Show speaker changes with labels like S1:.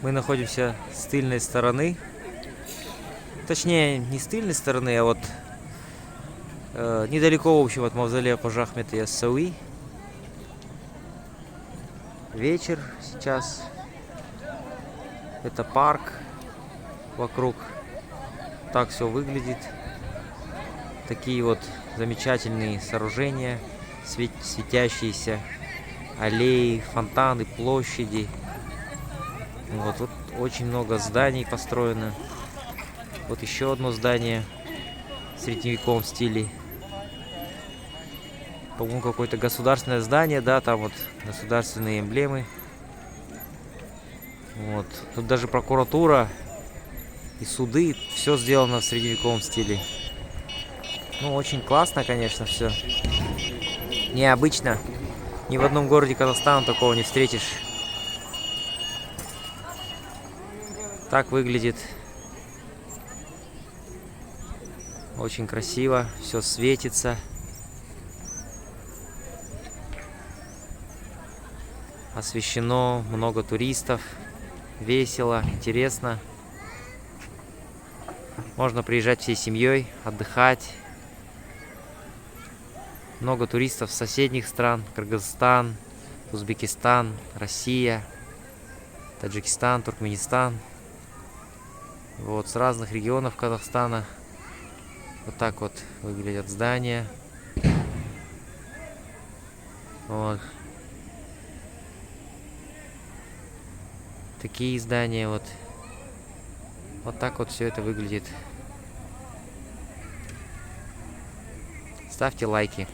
S1: Мы находимся с тыльной стороны. Точнее, не с тыльной стороны, а вот недалеко, в общем, от мавзолея Хожа Ахмета Яссауи. Вечер сейчас. Это парк вокруг. Так все выглядит. Такие вот замечательные сооружения, светящиеся аллеи, фонтаны, площади. Вот тут очень много зданий построено. Вот еще одно здание в средневековом стиле. По-моему, какое-то государственное здание, да, там вот государственные эмблемы. Вот. Тут даже прокуратура и суды, все сделано в средневековом стиле. Ну, очень классно, конечно, все. Необычно. Ни в одном городе Казахстана такого не встретишь. Так выглядит. Очень красиво, все светится. Освещено, много туристов. Весело, интересно. Можно приезжать всей семьей, отдыхать. Много туристов с соседних стран. Кыргызстан, Узбекистан, Россия, Таджикистан, Туркменистан. Вот, с разных регионов Казахстана. Вот так вот выглядят здания. Вот. Такие здания вот. Вот так вот все это выглядит. Ставьте лайки.